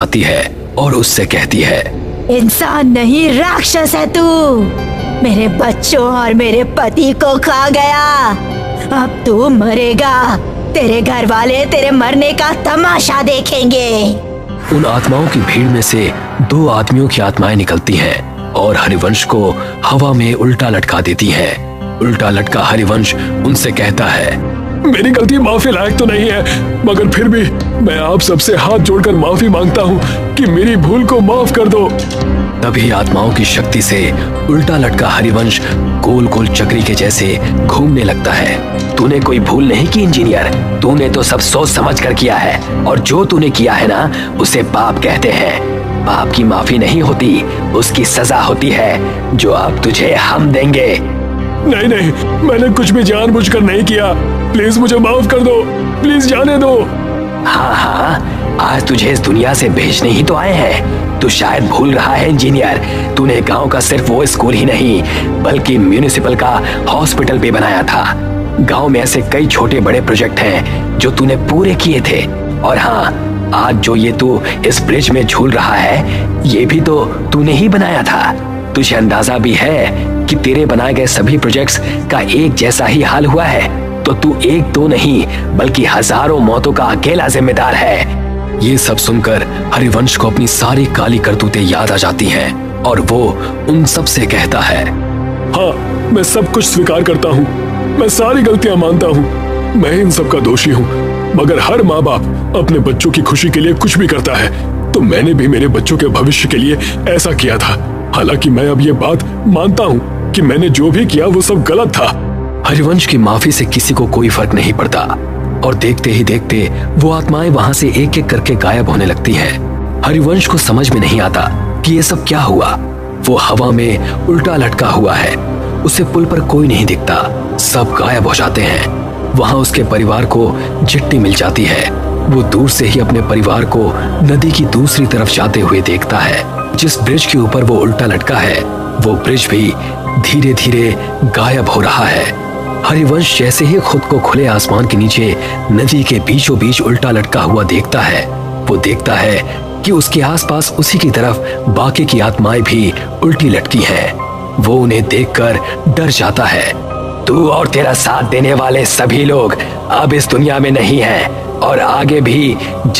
आती है और उससे कहती है, इंसान नहीं राक्षस है तू। मेरे बच्चों और मेरे पति को खा गया, अब तू मरेगा। तेरे घर वाले तेरे मरने का तमाशा देखेंगे। उन आत्माओं की भीड़ में से 2 आदमियों की आत्माएं निकलती हैं और हरिवंश को हवा में उल्टा लटका देती हैं। उल्टा लटका हरिवंश उनसे कहता है, मेरी गलती माफी लायक तो नहीं है, मगर फिर भी मैं आप सबसे हाथ जोड़कर माफी मांगता हूँ कि मेरी भूल को माफ कर दो। तभी आत्माओं की शक्ति से उल्टा लटका हरिवंश गोल गोल चक्री के जैसे घूमने लगता है। तूने कोई भूल नहीं की इंजीनियर, तूने तो सब सोच समझ कर किया है, और जो तूने किया है ना उसे पाप कहते हैं। पाप की माफी नहीं होती, उसकी सजा होती है जो अब तुझे हम देंगे। नहीं नहीं, मैंने कुछ भी जानबूझकर नहीं किया, प्लीज मुझे माफ कर दो, प्लीज जाने दो। हाँ हाँ, आज तुझे इस दुनिया से भेजने ही तो आए हैं। तू शायद भूल रहा है इंजीनियर, तूने गांव का सिर्फ वो स्कूल ही नहीं बल्कि म्यूनिसिपल का हॉस्पिटल भी बनाया था। गांव में ऐसे कई छोटे बड़े प्रोजेक्ट हैं जो तूने पूरे किए थे। और हाँ, आज जो ये तू इस ब्रिज में झूल रहा है, ये भी तो तूने ही बनाया था। तुझे अंदाजा भी है कि तेरे बनाए गए सभी प्रोजेक्ट्स का एक जैसा ही हाल हुआ है, तो तू एक दो नहीं बल्कि हजारों मौतों का अकेला जिम्मेदार है। ये सब सुनकर हरिवंश को अपनी सारी काली करतूतें याद आ जाती हैं और वो उन सब से कहता है, हाँ, मैं सब कुछ स्वीकार करता हूँ, मैं सारी गलतियां मानता हूँ, मैं इन सब का दोषी हूँ। मगर हर माँ बाप अपने बच्चों की खुशी के लिए कुछ भी करता है, तो मैंने भी मेरे बच्चों के भविष्य के लिए ऐसा किया था। हालांकि मैं अब ये बात मानता हूँ कि मैंने जो भी किया वो सब गलत था। हरिवंश की माफी से किसी को कोई फर्क नहीं पड़ता और देखते ही देखते वो आत्माएं वहां से एक एक करके गायब होने लगती हैं। हरिवंश को समझ में नहीं आता कि ये सब क्या हुआ। वो हवा में उल्टा लटका हुआ है, उसे पुल पर कोई नहीं दिखता, सब गायब हो जाते हैं। वहां उसके परिवार को चिट्ठी मिल जाती है। वो दूर से ही अपने परिवार को नदी की दूसरी तरफ जाते हुए देखता है। जिस ब्रिज के ऊपर वो उल्टा लटका है, वो ब्रिज भी धीरे धीरे गायब हो रहा है। हरिवंश जैसे ही खुद को खुले आसमान के नीचे नदी के बीचों बीच उल्टा लटका हुआ देखता है, वो देखता है कि उसके आसपास उसी की तरफ बाकी की आत्माएं भी उल्टी लटकी हैं। वो उन्हें देखकर डर जाता है। तू और तेरा साथ देने वाले सभी लोग अब इस दुनिया में नहीं हैं और आगे भी जब